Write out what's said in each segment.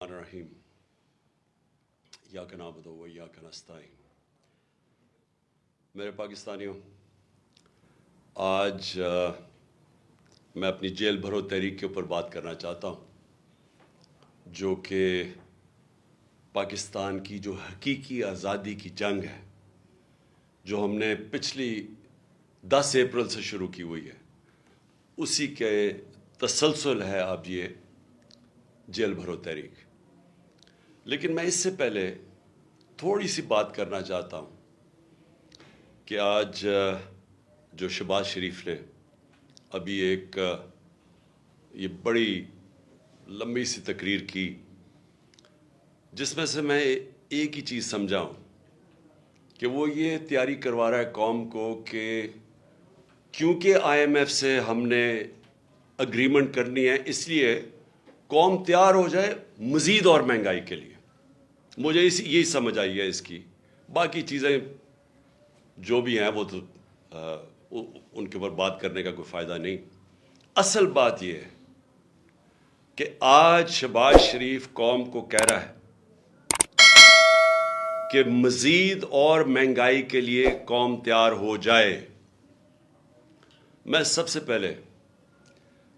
الرحیم یاک نعبد و یاک نستعین۔ میرے پاکستانیوں، آج میں اپنی جیل بھرو تحریک کے اوپر بات کرنا چاہتا ہوں، جو کہ پاکستان کی جو حقیقی آزادی کی جنگ ہے، جو ہم نے پچھلی 10 اپریل سے شروع کی ہوئی ہے، اسی کے تسلسل ہے اب یہ جیل بھرو تحریک۔ لیکن میں اس سے پہلے تھوڑی سی بات کرنا چاہتا ہوں کہ آج جو شہباز شریف نے ابھی ایک یہ بڑی لمبی سی تقریر کی، جس میں سے میں ایک ہی چیز سمجھا ہوں کہ وہ یہ تیاری کروا رہا ہے قوم کو کہ کیونکہ IMF سے ہم نے اگریمنٹ کرنی ہے، اس لیے قوم تیار ہو جائے مزید اور مہنگائی کے لیے۔ مجھے یہی سمجھ آئی ہے اس کی، باقی چیزیں جو بھی ہیں وہ تو ان کے اوپر بات کرنے کا کوئی فائدہ نہیں۔ اصل بات یہ ہے کہ آج شہباز شریف قوم کو کہہ رہا ہے کہ مزید اور مہنگائی کے لیے قوم تیار ہو جائے۔ میں سب سے پہلے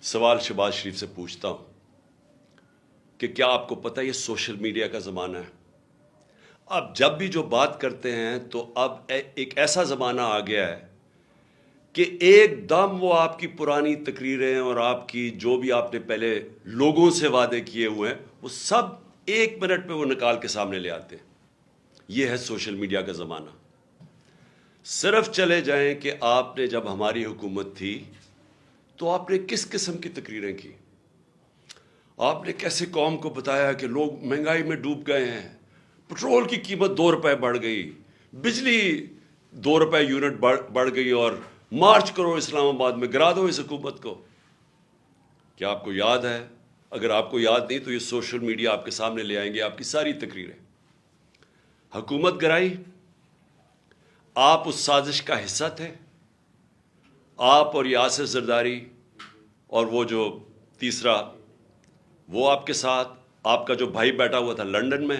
سوال شہباز شریف سے پوچھتا ہوں کہ کیا آپ کو پتہ ہے یہ سوشل میڈیا کا زمانہ ہے؟ اب جب بھی جو بات کرتے ہیں تو اب ایک ایسا زمانہ آ گیا ہے کہ ایک دم وہ آپ کی پرانی تقریریں اور آپ کی جو بھی آپ نے پہلے لوگوں سے وعدے کیے ہوئے ہیں، وہ سب 1 منٹ میں وہ نکال کے سامنے لے آتے ہیں۔ یہ ہے سوشل میڈیا کا زمانہ۔ صرف چلے جائیں کہ آپ نے جب ہماری حکومت تھی تو آپ نے کس قسم کی تقریریں کی؟ آپ نے کیسے قوم کو بتایا کہ لوگ مہنگائی میں ڈوب گئے ہیں، پٹرول کی قیمت 2 روپے بڑھ گئی، بجلی 2 روپے یونٹ بڑھ گئی، اور مارچ کرو اسلام آباد میں، گرا دو اس حکومت کو۔ کیا آپ کو یاد ہے؟ اگر آپ کو یاد نہیں تو یہ سوشل میڈیا آپ کے سامنے لے آئیں گے آپ کی ساری تقریریں۔ حکومت گرائی، آپ اس سازش کا حصہ تھے، آپ اور یاسر زرداری اور وہ جو تیسرا وہ آپ کے ساتھ، آپ کا جو بھائی بیٹھا ہوا تھا لندن میں،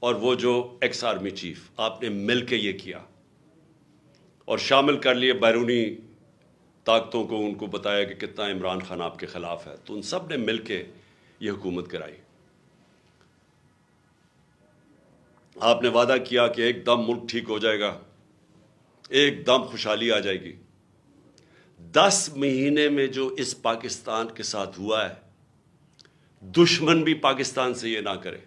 اور وہ جو ایکس آرمی چیف، آپ نے مل کے یہ کیا اور شامل کر لیے بیرونی طاقتوں کو، ان کو بتایا کہ کتنا عمران خان آپ کے خلاف ہے، تو ان سب نے مل کے یہ حکومت کرائی۔ آپ نے وعدہ کیا کہ ایک دم ملک ٹھیک ہو جائے گا، ایک دم خوشحالی آ جائے گی۔ 10 مہینے میں جو اس پاکستان کے ساتھ ہوا ہے، دشمن بھی پاکستان سے یہ نہ کرے۔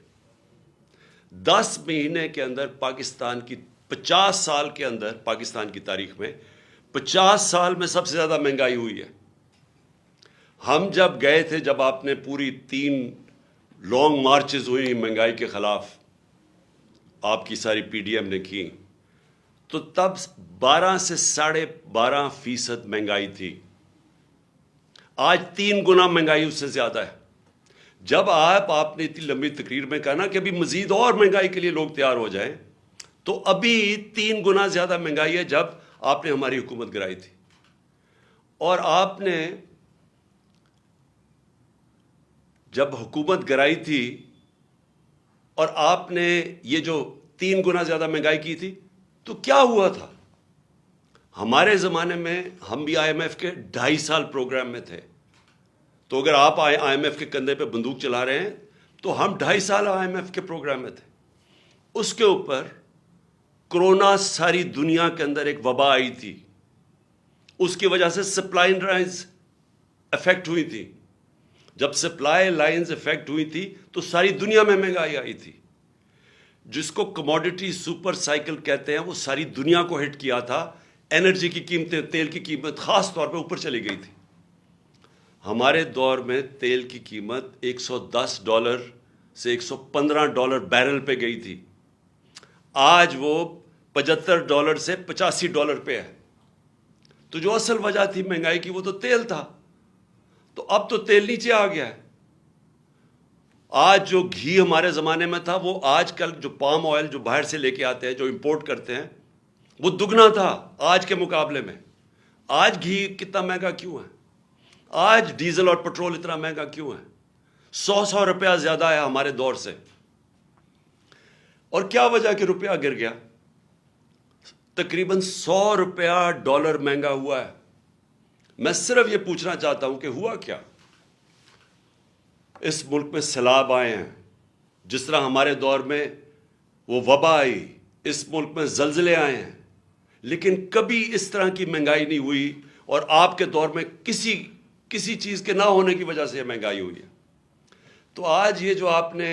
10 مہینے کے اندر پاکستان کی 50 سال کے اندر، پاکستان کی تاریخ میں 50 سال میں سب سے زیادہ مہنگائی ہوئی ہے۔ ہم جب گئے تھے، جب آپ نے پوری 3 لانگ مارچز ہوئی مہنگائی کے خلاف، آپ کی ساری PDM نے کی، تو تب 12 سے 12.5% مہنگائی تھی۔ آج 3 گنا مہنگائی اس سے زیادہ ہے۔ جب آپ نے اتنی لمبی تقریر میں کہا نا کہ ابھی مزید اور مہنگائی کے لیے لوگ تیار ہو جائیں، تو ابھی 3 گنا زیادہ مہنگائی ہے جب آپ نے ہماری حکومت گرائی تھی۔ اور آپ نے جب حکومت گرائی تھی اور آپ نے یہ جو 3 گنا زیادہ مہنگائی کی تھی، تو کیا ہوا تھا؟ ہمارے زمانے میں ہم بھی IMF کے 2.5 سال پروگرام میں تھے، تو اگر آپ IMF کے کندھے پہ بندوق چلا رہے ہیں تو ہم 2.5 سال IMF کے پروگرام میں تھے۔ اس کے اوپر کرونا ساری دنیا کے اندر ایک وبا آئی تھی، اس کی وجہ سے سپلائی لائنز افیکٹ ہوئی تھی۔ جب سپلائی لائنز افیکٹ ہوئی تھی تو ساری دنیا میں مہنگائی آئی تھی، جس کو کموڈٹی سپر سائیکل کہتے ہیں، وہ ساری دنیا کو ہٹ کیا تھا۔ انرجی کی قیمتیں، تیل کی قیمت خاص طور پہ اوپر چلی گئی تھی۔ ہمارے دور میں تیل کی قیمت $110 سے $115 بیرل پہ گئی تھی، آج وہ $75 سے $85 پہ ہے۔ تو جو اصل وجہ تھی مہنگائی کی، وہ تو تیل تھا، تو اب تو تیل نیچے آ گیا ہے۔ آج جو گھی ہمارے زمانے میں تھا، وہ آج کل جو پام آئل جو باہر سے لے کے آتے ہیں، جو امپورٹ کرتے ہیں، وہ دگنا تھا آج کے مقابلے میں۔ آج گھی کتنا مہنگا کیوں ہے؟ آج ڈیزل اور پٹرول اتنا مہنگا کیوں ہے؟ 100 روپیہ زیادہ ہے ہمارے دور سے. اور کیا وجہ کہ روپیہ گر گیا؟ تقریباً 100 روپیہ ڈالر مہنگا ہوا ہے. میں صرف یہ پوچھنا چاہتا ہوں کہ ہوا کیا؟ اس ملک میں سیلاب آئے ہیں، جس طرح ہمارے دور میں وہ وبا آئی، اس ملک میں زلزلے آئے ہیں، لیکن کبھی اس طرح کی مہنگائی نہیں ہوئی. اور آپ کے دور میں کسی چیز کے نہ ہونے کی وجہ سے یہ مہنگائی ہوئی ہے. تو آج یہ جو آپ نے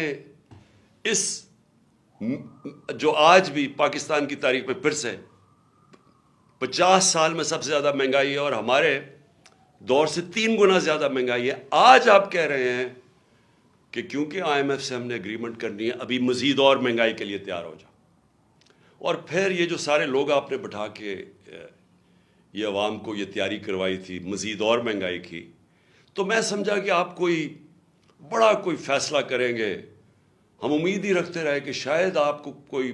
جو آج بھی پاکستان کی تاریخ میں پھر سے 50 سال میں سب سے زیادہ مہنگائی ہے، اور ہمارے دور سے 3 گنا زیادہ مہنگائی ہے. آج آپ کہہ رہے ہیں کہ کیونکہ IMF سے ہم نے اگریمنٹ کرنی ہے، ابھی مزید اور مہنگائی کے لیے تیار ہو جاؤ. اور پھر یہ جو سارے لوگ آپ نے بٹھا کے یہ عوام کو یہ تیاری کروائی تھی مزید اور مہنگائی کی، تو میں سمجھا کہ آپ کوئی فیصلہ کریں گے. ہم امید ہی رکھتے رہے کہ شاید آپ کو کوئی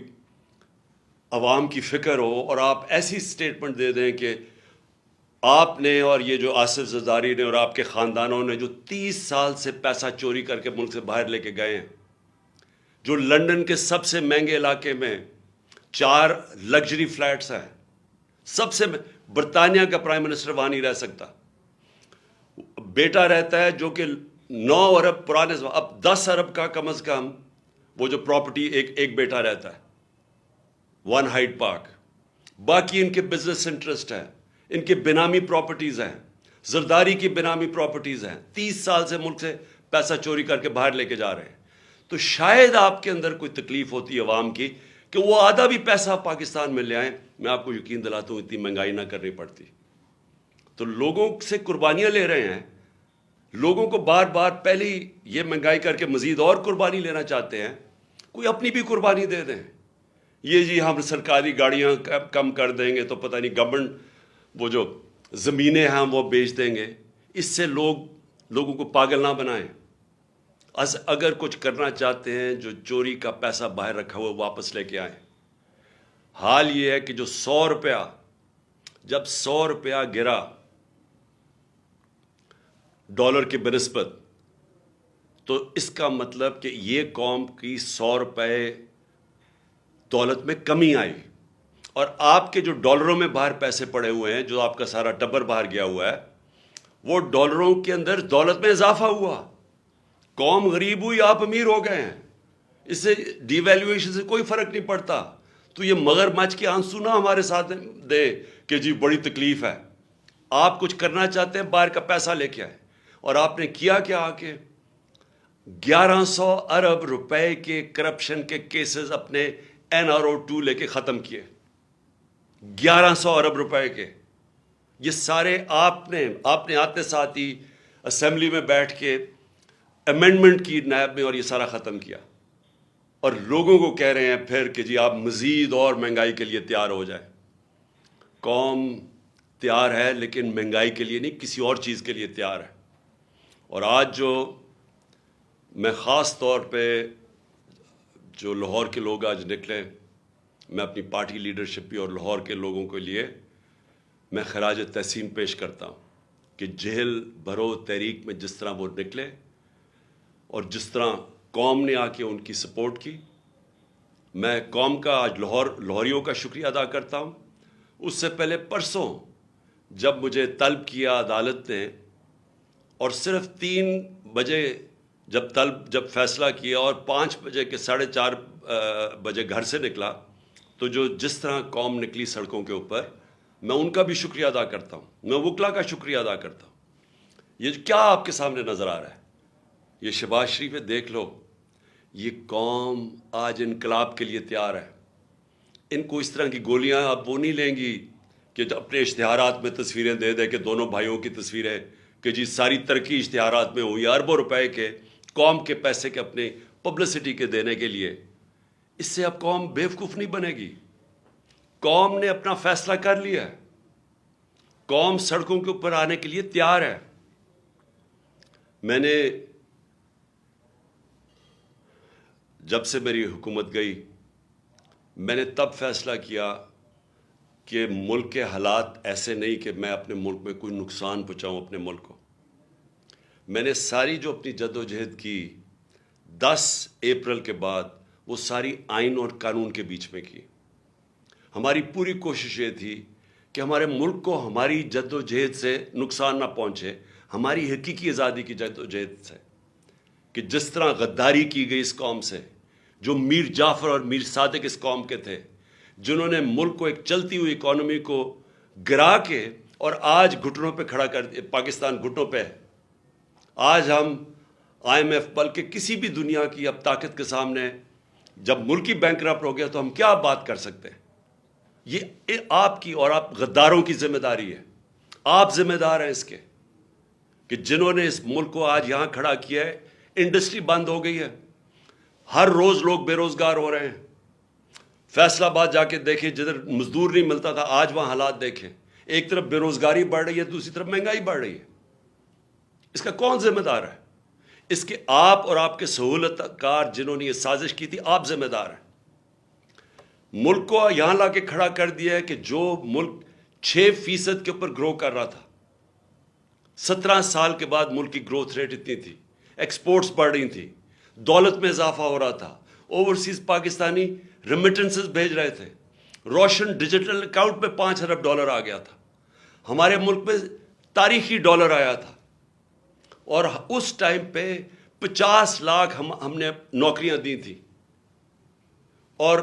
عوام کی فکر ہو اور آپ ایسی سٹیٹمنٹ دے دیں کہ آپ نے اور یہ جو آصف زرداری نے اور آپ کے خاندانوں نے جو 30 سال سے پیسہ چوری کر کے ملک سے باہر لے کے گئے ہیں، جو لندن کے سب سے مہنگے علاقے میں 4 لگژری فلیٹس ہیں، سب سے برطانیہ کا پرائم منسٹر وہاں نہیں رہ سکتا. بیٹا رہتا ہے جو کہ 9 ارب پرانے، اب 10 ارب کا کم از کم وہ جو پراپرٹی ایک بیٹا رہتا ہے 1 ہائیڈ پارک. باقی ان کے بزنس انٹرسٹ ہیں، ان کے بینامی پراپرٹیز ہیں، زرداری کی بینامی پراپرٹیز ہیں. 30 سال سے ملک سے پیسہ چوری کر کے باہر لے کے جا رہے ہیں. تو شاید آپ کے اندر کوئی تکلیف ہوتی ہے عوام کی کہ وہ آدھا بھی پیسہ پاکستان میں لے آئیں. میں آپ کو یقین دلاتا ہوں اتنی مہنگائی نہ کرنی پڑتی. تو لوگوں سے قربانیاں لے رہے ہیں، لوگوں کو بار بار پہلے یہ مہنگائی کر کے مزید اور قربانی لینا چاہتے ہیں. کوئی اپنی بھی قربانی دے دیں. یہ جی ہم سرکاری گاڑیاں کم کر دیں گے تو پتہ نہیں گورنمنٹ وہ جو زمینیں ہیں ہم وہ بیچ دیں گے. اس سے لوگوں کو پاگل نہ بنائیں. اگر کچھ کرنا چاہتے ہیں جو چوری کا پیسہ باہر رکھا ہوا واپس لے کے آئیں. حال یہ ہے کہ جو 100 روپیہ، جب 100 روپیہ گرا ڈالر کے بنسبت، تو اس کا مطلب کہ یہ قوم کی 100 روپے دولت میں کمی آئی. اور آپ کے جو ڈالروں میں باہر پیسے پڑے ہوئے ہیں، جو آپ کا سارا ٹبر باہر گیا ہوا ہے، وہ ڈالروں کے اندر دولت میں اضافہ ہوا. قوم غریب ہوئی، آپ امیر ہو گئے ہیں. اس سے ڈی ویلیویشن سے کوئی فرق نہیں پڑتا. تو یہ مگرمچھ کے آنسو نہ ہمارے ساتھ دے کہ جی بڑی تکلیف ہے. آپ کچھ کرنا چاہتے ہیں، باہر کا پیسہ لے کے آئے. اور آپ نے کیا آ کے 1100 ارب روپے کے کرپشن کے کیسز اپنے NRO2 لے کے ختم کیے. 1100 ارب روپے کے. یہ سارے آپ نے آتے ساتھ ہی اسمبلی میں بیٹھ کے امینڈمنٹ کی نیب میں، اور یہ سارا ختم کیا. اور لوگوں کو کہہ رہے ہیں پھر کہ جی آپ مزید اور مہنگائی کے لیے تیار ہو جائیں. قوم تیار ہے لیکن مہنگائی کے لیے نہیں، کسی اور چیز کے لیے تیار ہے. اور آج جو میں خاص طور پہ جو لاہور کے لوگ آج نکلے، میں اپنی پارٹی لیڈرشپ بھی اور لاہور کے لوگوں کے لیے میں خراج تحسین پیش کرتا ہوں کہ جہل بھرو تحریک میں جس طرح وہ نکلے اور جس طرح قوم نے آ کے ان کی سپورٹ کی. میں قوم کا آج لاہوریوں کا شکریہ ادا کرتا ہوں. اس سے پہلے پرسوں جب مجھے طلب کیا عدالت نے، اور صرف 3 بجے جب فیصلہ کیا اور 5 بجے کے 4:30 بجے گھر سے نکلا، تو جس طرح قوم نکلی سڑکوں کے اوپر، میں ان کا بھی شکریہ ادا کرتا ہوں. میں وکلا کا شکریہ ادا کرتا ہوں. یہ کیا آپ کے سامنے نظر آ رہا ہے؟ یہ شہباز شریف ہے، دیکھ لو. یہ قوم آج انقلاب کے لیے تیار ہے. ان کو اس طرح کی گولیاں اب وہ نہیں لیں گی کہ اپنے اشتہارات میں تصویریں دے دے کہ دونوں بھائیوں کی تصویریں، کہ جی ساری ترقی اشتہارات میں ہوئی، اربوں روپے کے قوم کے پیسے کے اپنے پبلسٹی کے دینے کے لیے. اس سے اب قوم بیوقوف نہیں بنے گی. قوم نے اپنا فیصلہ کر لیا ہے. قوم سڑکوں کے اوپر آنے کے لیے تیار ہے. میں نے جب سے میری حکومت گئی، میں نے تب فیصلہ کیا کہ ملک کے حالات ایسے نہیں کہ میں اپنے ملک میں کوئی نقصان پہنچاؤں اپنے ملک کو. میں نے ساری جو اپنی جدوجہد کی 10 اپریل کے بعد وہ ساری آئین اور قانون کے بیچ میں کی. ہماری پوری کوشش یہ تھی کہ ہمارے ملک کو ہماری جدوجہد سے نقصان نہ پہنچے, ہماری حقیقی آزادی کی جدوجہد سے, کہ جس طرح غداری کی گئی اس قوم سے, جو میر جعفر اور میر صادق اس قوم کے تھے, جنہوں نے ملک کو ایک چلتی ہوئی اکانومی کو گرا کے اور آج گھٹنوں پہ کھڑا کر دیا. پاکستان گھٹنوں پہ. آج ہم IMF بلکہ کسی بھی دنیا کی اب طاقت کے سامنے, جب ملکی بینکرپٹ ہو گیا تو ہم کیا بات کر سکتے ہیں؟ یہ آپ کی اور آپ غداروں کی ذمہ داری ہے. آپ ذمہ دار ہیں اس کے کہ جنہوں نے اس ملک کو آج یہاں کھڑا کیا ہے. انڈسٹری بند ہو گئی ہے, ہر روز لوگ بے روزگار ہو رہے ہیں. فیصل آباد جا کے دیکھیں, جدھر مزدور نہیں ملتا تھا آج وہاں حالات دیکھیں. ایک طرف بے روزگاری بڑھ رہی ہے, دوسری طرف مہنگائی بڑھ رہی ہے. اس کا کون ذمہ دار ہے؟ اس کے آپ اور آپ کے سہولت کار جنہوں نے یہ سازش کی تھی, آپ ذمہ دار ہیں. ملک کو یہاں لا کے کھڑا کر دیا ہے کہ جو ملک 6% کے اوپر گرو کر رہا تھا, 17 سال کے بعد ملک کی گروتھ ریٹ اتنی تھی, ایکسپورٹس بڑھ رہی تھی, دولت میں اضافہ ہو رہا تھا, اوورسیز پاکستانی ریمیٹنسز بھیج رہے تھے, روشن ڈیجیٹل اکاؤنٹ میں $5 ارب آ گیا تھا, ہمارے ملک میں تاریخی ڈالر آیا تھا, اور اس ٹائم پہ 50 لاکھ ہم نے نوکریاں دی تھیں. اور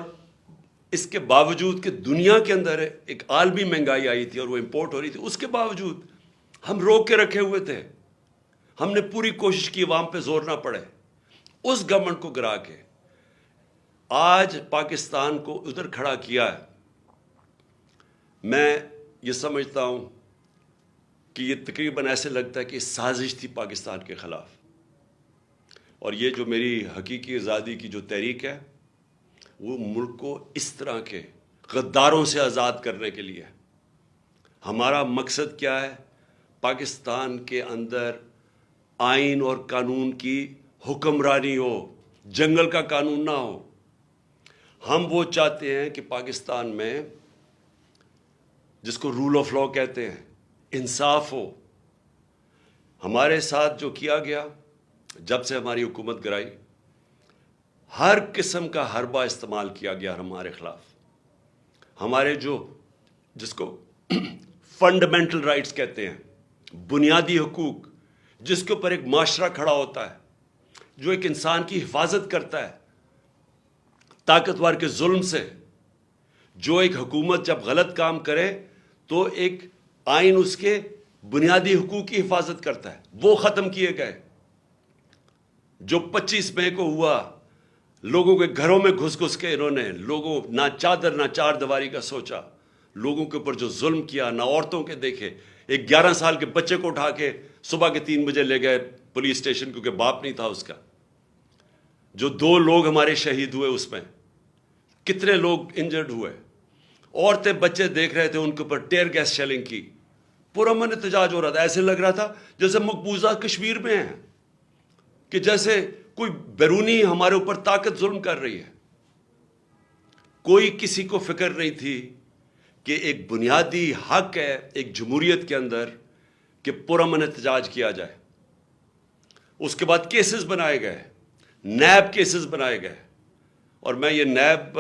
اس کے باوجود کہ دنیا کے اندر ایک عالمی مہنگائی آئی تھی اور وہ امپورٹ ہو رہی تھی, اس کے باوجود ہم روک کے رکھے ہوئے تھے. ہم نے پوری کوشش کی عوام پہ زور نہ پڑے. اس گورنمنٹ کو گرا کے آج پاکستان کو ادھر کھڑا کیا ہے. میں یہ سمجھتا ہوں کہ یہ تقریباً ایسے لگتا ہے کہ سازش تھی پاکستان کے خلاف. اور یہ جو میری حقیقی آزادی کی جو تحریک ہے وہ ملک کو اس طرح کے غداروں سے آزاد کرنے کے لیے. ہمارا مقصد کیا ہے؟ پاکستان کے اندر آئین اور قانون کی حکمرانی ہو, جنگل کا قانون نہ ہو. ہم وہ چاہتے ہیں کہ پاکستان میں جس کو رول آف لا کہتے ہیں, انصاف ہو. ہمارے ساتھ جو کیا گیا جب سے ہماری حکومت گرائی, ہر قسم کا حربہ استعمال کیا گیا ہمارے خلاف. ہمارے جس کو فنڈامنٹل رائٹس کہتے ہیں, بنیادی حقوق, جس کے اوپر ایک معاشرہ کھڑا ہوتا ہے, جو ایک انسان کی حفاظت کرتا ہے طاقتور کے ظلم سے. جو ایک حکومت جب غلط کام کرے تو ایک آئین اس کے بنیادی حقوق کی حفاظت کرتا ہے, وہ ختم کیے گئے. جو 25 مئی کو ہوا, لوگوں کے گھروں میں گھس کے انہوں نے, لوگوں نہ چادر نہ چار دیواری کا سوچا, لوگوں کے اوپر جو ظلم کیا, نہ عورتوں کے دیکھے. ایک 11 سال کے بچے کو اٹھا کے صبح کے 3 بجے لے گئے پولیس اسٹیشن, کیونکہ باپ نہیں تھا اس کا. جو 2 لوگ ہمارے شہید ہوئے, اس میں کتنے لوگ انجرڈ ہوئے. عورتیں بچے دیکھ رہے تھے, ان کے اوپر ٹیئر گیس شیلنگ کی. پرامن احتجاج ہو رہا تھا. ایسے لگ رہا تھا جیسے مقبوضہ کشمیر میں ہیں, کہ جیسے کوئی بیرونی ہمارے اوپر طاقت ظلم کر رہی ہے. کوئی کسی کو فکر نہیں تھی کہ ایک بنیادی حق ہے ایک جمہوریت کے اندر کہ پرامن احتجاج کیا جائے. اس کے بعد کیسز بنائے گئے, نیب کیسز بنائے گئے. اور میں یہ نیب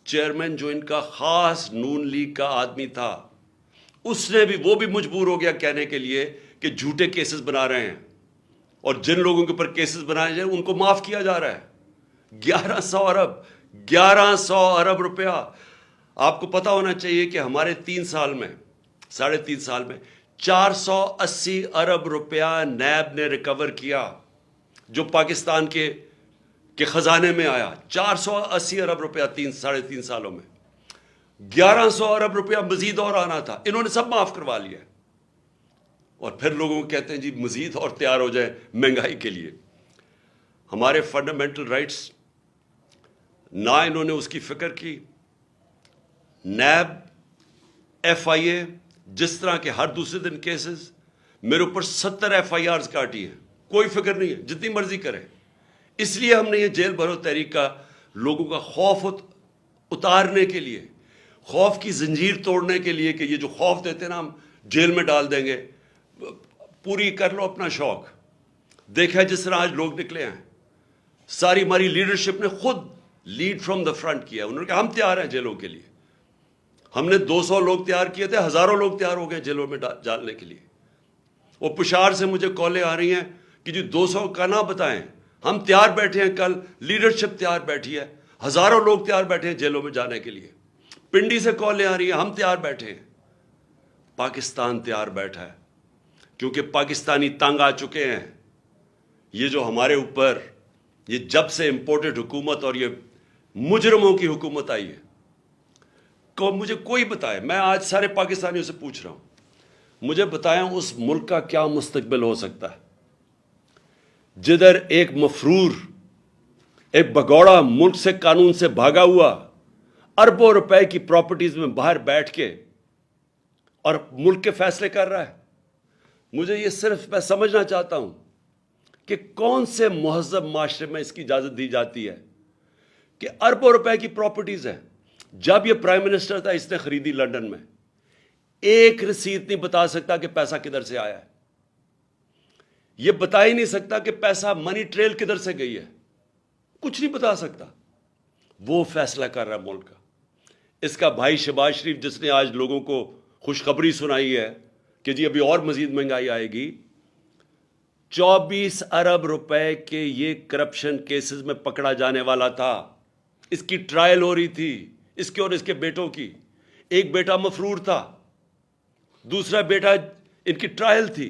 چیئرمین جو ان کا خاص نون لیگ کا آدمی تھا, اس نے بھی, وہ بھی مجبور ہو گیا کہنے کے لیے کہ جھوٹے کیسز بنا رہے ہیں, اور جن لوگوں کے اوپر کیسز بنائے جائیں ان کو معاف کیا جا رہا ہے. 1100 ارب روپیہ. آپ کو پتا ہونا چاہیے کہ ہمارے 3 سال میں, 3.5 سال میں 480 ارب روپیہ نیب نے ریکور کیا, جو پاکستان کے خزانے میں آیا. 480 ارب روپیہ 3.5 سالوں میں. 1100 ارب روپیہ مزید اور آنا تھا, انہوں نے سب معاف کروا لیا. اور پھر لوگوں کو کہتے ہیں جی مزید اور تیار ہو جائے مہنگائی کے لیے. ہمارے فنڈامنٹل رائٹس نہ انہوں نے اس کی فکر کی. نیب, FIA, جس طرح کے ہر دوسرے دن کیسز, میرے اوپر 70 FIRs کاٹی ہیں, کوئی فکر نہیں ہے, جتنی مرضی کریں. اس لیے ہم نے یہ جیل بھرو تحریک کا لوگوں کا خوف اتارنے کے لیے, خوف کی زنجیر توڑنے کے لیے, کہ یہ جو خوف دیتے ہیں نا ہم جیل میں ڈال دیں گے, پوری کر لو اپنا شوق. دیکھا جس طرح آج لوگ نکلے ہیں, ساری ہماری لیڈرشپ نے خود لیڈ فرام دا فرنٹ کیا. انہوں نے کہا ہم تیار ہیں جیلوں کے لیے. ہم نے 200 لوگ تیار کیے تھے, ہزاروں لوگ تیار ہو گئے جیلوں میں ڈالنے کے لیے. وہ پشاور سے مجھے کالیں آ رہی ہیں کہ جی 200 کا نہ بتائیں, ہم تیار بیٹھے ہیں, کل لیڈرشپ تیار بیٹھی ہے, ہزاروں لوگ تیار بیٹھے ہیں جیلوں میں جانے کے لیے. پنڈی سے کالیں آ رہی ہیں, ہم تیار بیٹھے ہیں. پاکستان تیار بیٹھا ہے کیونکہ پاکستانی تنگ آ چکے ہیں. یہ جو ہمارے اوپر یہ جب سے امپورٹڈ حکومت اور یہ مجرموں کی حکومت آئی ہے, مجھے کوئی بتائے, میں آج سارے پاکستانیوں سے پوچھ رہا ہوں, مجھے بتائیں اس ملک کا کیا مستقبل ہو سکتا ہے جدھر ایک مفرور, ایک بگوڑا ملک سے قانون سے بھاگا ہوا اربوں روپے کی پراپرٹیز میں باہر بیٹھ کے اور ملک کے فیصلے کر رہا ہے. مجھے یہ صرف میں سمجھنا چاہتا ہوں کہ کون سے مہذب معاشرے میں اس کی اجازت دی جاتی ہے کہ اربوں روپے کی پراپرٹیز ہیں. جب یہ پرائم منسٹر تھا اس نے خریدی لنڈن میں, ایک رسید نہیں بتا سکتا کہ پیسہ کدھر سے آیا ہے. یہ بتا ہی نہیں سکتا کہ پیسہ منی ٹریل کدھر سے گئی ہے, کچھ نہیں بتا سکتا. وہ فیصلہ کر رہا ہے ملک کا. اس کا بھائی شہباز شریف جس نے آج لوگوں کو خوشخبری سنائی ہے کہ جی ابھی اور مزید مہنگائی آئے گی, 24 ارب روپے کے یہ کرپشن کیسز میں پکڑا جانے والا تھا. اس کی ٹرائل ہو رہی تھی, اس کے اور اس کے بیٹوں کی. ایک بیٹا مفرور تھا, دوسرا بیٹا ان کی ٹرائل تھی.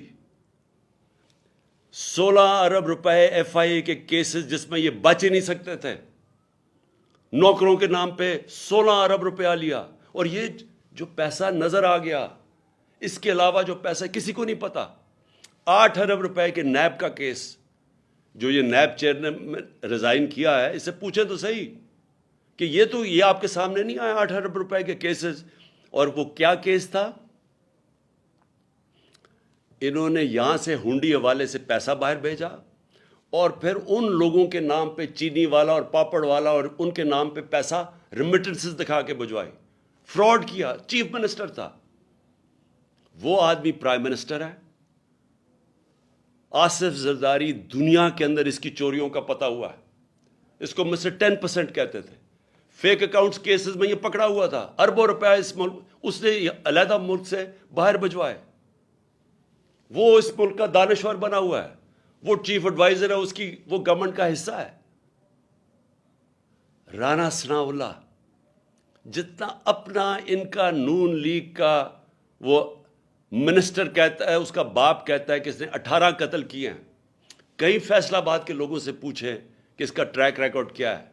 16 ارب روپے ایف آئی اے کے کیسز جس میں یہ بچ ہی نہیں سکتے تھے, نوکروں کے نام پہ 16 ارب روپیہ لیا. اور یہ جو پیسہ نظر آ گیا, اس کے علاوہ جو پیسہ کسی کو نہیں پتا. 8 ارب روپے کے نیب کا کیس, جو یہ نیب چیئر نے ریزائن کیا ہے, اس سے پوچھیں تو صحیح کہ یہ آپ کے سامنے نہیں آیا 8 ارب روپے کے کیسز. اور وہ کیا کیس تھا؟ انہوں نے یہاں سے ہنڈی حوالے سے پیسہ باہر بھیجا اور پھر ان لوگوں کے نام پہ, چینی والا اور پاپڑ والا, اور ان کے نام پہ پیسہ ریمیٹنسز دکھا کے بھجوائے. فراڈ کیا. چیف منسٹر تھا وہ آدمی, پرائم منسٹر ہے. آصف زرداری دنیا کے اندر اس کی چوریوں کا پتہ ہوا ہے. اس کو مسٹر 10% کہتے تھے. فیک اکاؤنٹس کیسز میں یہ پکڑا ہوا تھا. اربوں روپے اس ملک, اس نے علیحدہ ملک سے باہر بھجوائے. وہ اس ملک کا دانشور بنا ہوا ہے, وہ چیف ایڈوائزر ہے اس کی, وہ گورنمنٹ کا حصہ ہے. رانا ثناء اللہ جتنا اپنا ان کا نون لیگ کا وہ منسٹر کہتا ہے, اس کا باپ کہتا ہے کہ اس نے 18 قتل کیے ہیں. کئی فیصلہ آباد کے لوگوں سے پوچھیں کہ اس کا ٹریک ریکارڈ کیا ہے,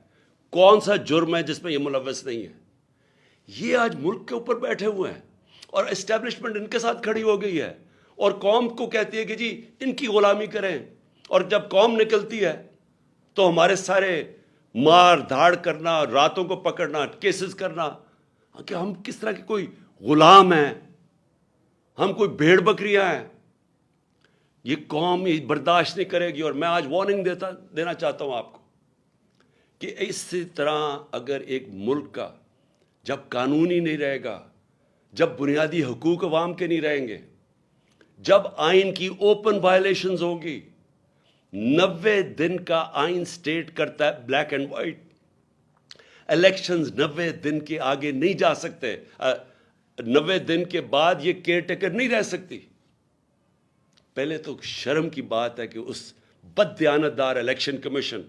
کون سا جرم ہے جس میں یہ ملوث نہیں ہے. یہ آج ملک کے اوپر بیٹھے ہوئے ہیں اور اسٹیبلشمنٹ ان کے ساتھ کھڑی ہو گئی ہے اور قوم کو کہتی ہے کہ جی ان کی غلامی کریں. اور جب قوم نکلتی ہے تو ہمارے سارے مار دھاڑ کرنا, راتوں کو پکڑنا, کیسز کرنا کہ ہم کس طرح کے کوئی غلام ہیں, ہم کوئی بھیڑ بکریاں ہیں. یہ قوم یہ برداشت نہیں کرے گی. اور میں آج وارننگ دینا چاہتا ہوں آپ کو کہ اسی طرح اگر ایک ملک کا جب قانون ہی نہیں رہے گا, جب بنیادی حقوق عوام کے نہیں رہیں گے, جب آئین کی اوپن وائلیشنز ہوگی. 90 دن کا آئین سٹیٹ کرتا ہے بلیک اینڈ وائٹ. الیکشنز 90 دن کے آگے نہیں جا سکتے. 90 دن کے بعد یہ کیئر ٹیکر نہیں رہ سکتی. پہلے تو شرم کی بات ہے کہ اس بد دیانتدار الیکشن کمیشن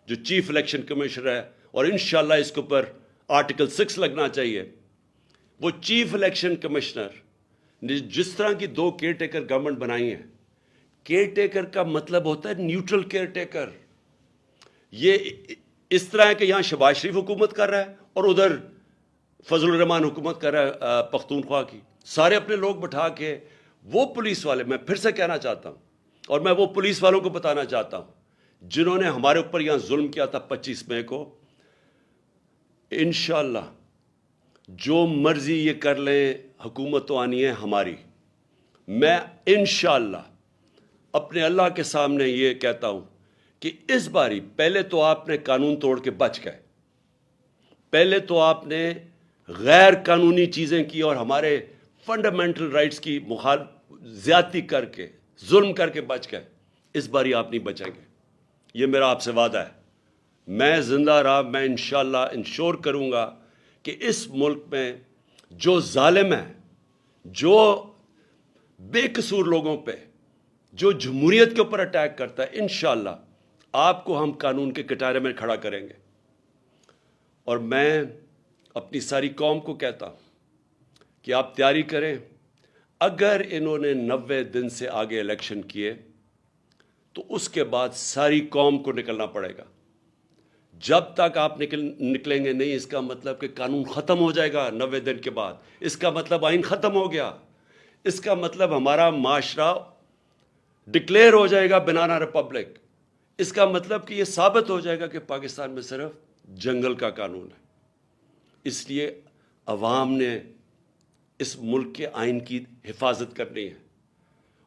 جو چیف الیکشن کمیشنر ہے, اور انشاءاللہ اس کے اوپر آرٹیکل 6 لگنا چاہیے, وہ چیف الیکشن کمشنر نے جس طرح کی 2 کیئر ٹیکر گورنمنٹ بنائی ہیں. کیئر ٹیکر کا مطلب ہوتا ہے نیوٹرل کیئر ٹیکر. یہ اس طرح ہے کہ یہاں شہباز شریف حکومت کر رہا ہے اور ادھر فضل الرحمان حکومت کر رہا ہے پختونخوا کی. سارے اپنے لوگ بٹھا کے وہ پولیس والے, میں پھر سے کہنا چاہتا ہوں اور میں وہ پولیس والوں کو بتانا چاہتا ہوں جنہوں نے ہمارے اوپر یہاں ظلم کیا تھا 25 مئی کو, انشاءاللہ جو مرضی یہ کر لیں, حکومت تو آنی ہے ہماری. میں انشاءاللہ اپنے اللہ کے سامنے یہ کہتا ہوں کہ اس باری پہلے تو آپ نے قانون توڑ کے بچ گئے, پہلے تو آپ نے غیر قانونی چیزیں کی اور ہمارے فنڈامنٹل رائٹس کی زیادتی کر کے ظلم کر کے بچ گئے، اس باری آپ نہیں بچیں گے، یہ میرا آپ سے وعدہ ہے۔ میں زندہ رہا، میں انشاءاللہ انشور کروں گا کہ اس ملک میں جو ظالم ہے، جو بے قصور لوگوں پہ، جو جمہوریت کے اوپر اٹیک کرتا ہے، انشاءاللہ آپ کو ہم قانون کے کٹارے میں کھڑا کریں گے۔ اور میں اپنی ساری قوم کو کہتا ہوں کہ آپ تیاری کریں، اگر انہوں نے 90 دن سے آگے الیکشن کیے تو اس کے بعد ساری قوم کو نکلنا پڑے گا۔ جب تک آپ نکلیں گے نہیں، اس کا مطلب کہ قانون ختم ہو جائے گا 90 دن کے بعد، اس کا مطلب آئین ختم ہو گیا، اس کا مطلب ہمارا معاشرہ ڈکلیئر ہو جائے گا بنانا ریپبلک، اس کا مطلب کہ یہ ثابت ہو جائے گا کہ پاکستان میں صرف جنگل کا قانون ہے۔ اس لیے عوام نے اس ملک کے آئین کی حفاظت کرنی ہے،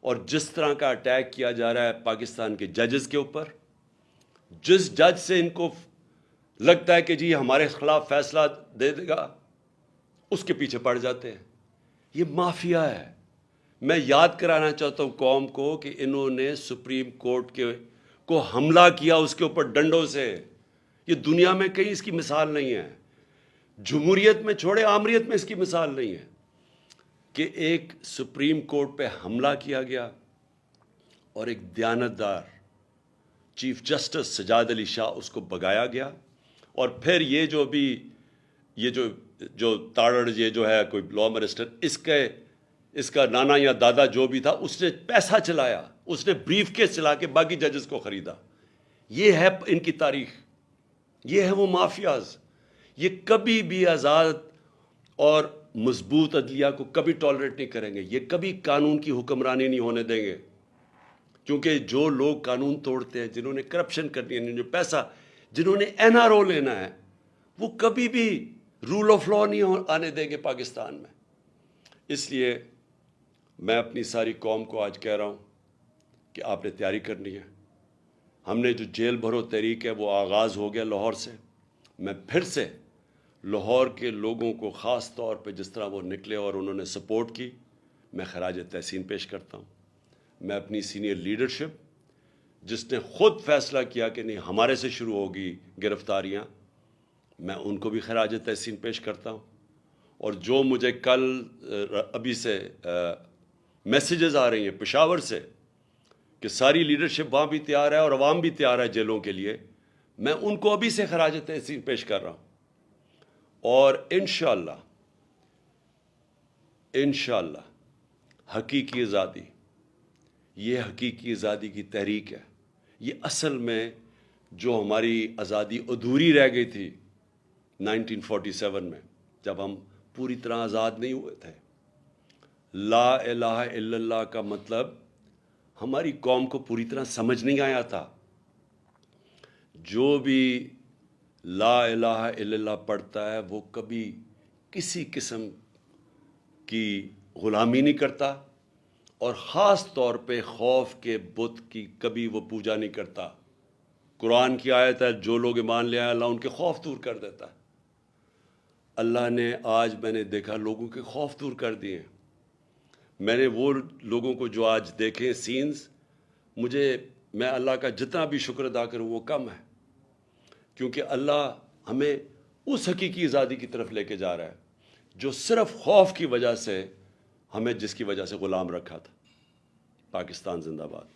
اور جس طرح کا اٹیک کیا جا رہا ہے پاکستان کے ججز کے اوپر، جس جج سے ان کو لگتا ہے کہ جی ہمارے خلاف فیصلہ دے دے گا، اس کے پیچھے پڑ جاتے ہیں۔ یہ مافیا ہے۔ میں یاد کرانا چاہتا ہوں قوم کو کہ انہوں نے سپریم کورٹ کو حملہ کیا اس کے اوپر ڈنڈوں سے۔ یہ دنیا میں کہیں اس کی مثال نہیں ہے، جمہوریت میں چھوڑے آمریت میں اس کی مثال نہیں ہے کہ ایک سپریم کورٹ پہ حملہ کیا گیا اور ایک دیانتدار چیف جسٹس سجاد علی شاہ اس کو بگایا گیا، اور پھر یہ جو تاڑڑ یہ جو ہے کوئی لا منسٹر، اس کا نانا یا دادا جو بھی تھا، اس نے پیسہ چلایا، اس نے بریف کیس چلا کے باقی ججز کو خریدا۔ یہ ہے ان کی تاریخ، یہ ہے وہ مافیاز۔ یہ کبھی بھی آزاد اور مضبوط عدلیہ کو کبھی ٹالریٹ نہیں کریں گے، یہ کبھی قانون کی حکمرانی نہیں ہونے دیں گے، کیونکہ جو لوگ قانون توڑتے ہیں، جنہوں نے کرپشن کرنی ہے، جو پیسہ، جنہوں نے این آر او لینا ہے، وہ کبھی بھی رول آف لا نہیں آنے دیں گے پاکستان میں۔ اس لیے میں اپنی ساری قوم کو آج کہہ رہا ہوں کہ آپ نے تیاری کرنی ہے۔ ہم نے جو جیل بھرو تحریک ہے وہ آغاز ہو گیا لاہور سے۔ میں پھر سے لاہور کے لوگوں کو خاص طور پہ جس طرح وہ نکلے اور انہوں نے سپورٹ کی، میں خراج تحسین پیش کرتا ہوں۔ میں اپنی سینئر لیڈرشپ جس نے خود فیصلہ کیا کہ نہیں ہمارے سے شروع ہوگی گرفتاریاں، میں ان کو بھی خراج تحسین پیش کرتا ہوں۔ اور جو مجھے کل ابھی سے میسیجز آ رہی ہیں پشاور سے کہ ساری لیڈرشپ وہاں بھی تیار ہے اور عوام بھی تیار ہے جیلوں کے لیے، میں ان کو ابھی سے خراج تحسین پیش کر رہا ہوں۔ اور انشاءاللہ حقیقی آزادی، یہ حقیقی آزادی کی تحریک ہے۔ یہ اصل میں جو ہماری آزادی ادھوری رہ گئی تھی 1947 میں، جب ہم پوری طرح آزاد نہیں ہوئے تھے۔ لا الہ الا اللہ کا مطلب ہماری قوم کو پوری طرح سمجھ نہیں آیا تھا۔ جو بھی لا الہ الا اللہ پڑھتا ہے وہ کبھی کسی قسم کی غلامی نہیں کرتا، اور خاص طور پہ خوف کے بت کی کبھی وہ پوجا نہیں کرتا۔ قرآن کی آیت ہے جو لوگ ایمان لے آئے اللہ ان کے خوف دور کر دیتا ہے۔ اللہ نے آج میں نے دیکھا لوگوں کے خوف دور کر دیے۔ میں نے وہ لوگوں کو جو آج دیکھیں سینز، میں اللہ کا جتنا بھی شکر ادا کروں وہ کم ہے، کیونکہ اللہ ہمیں اس حقیقی آزادی کی طرف لے کے جا رہا ہے جو صرف خوف کی وجہ سے ہمیں جس کی وجہ سے غلام رکھا تھا۔ پاکستان زندہ باد۔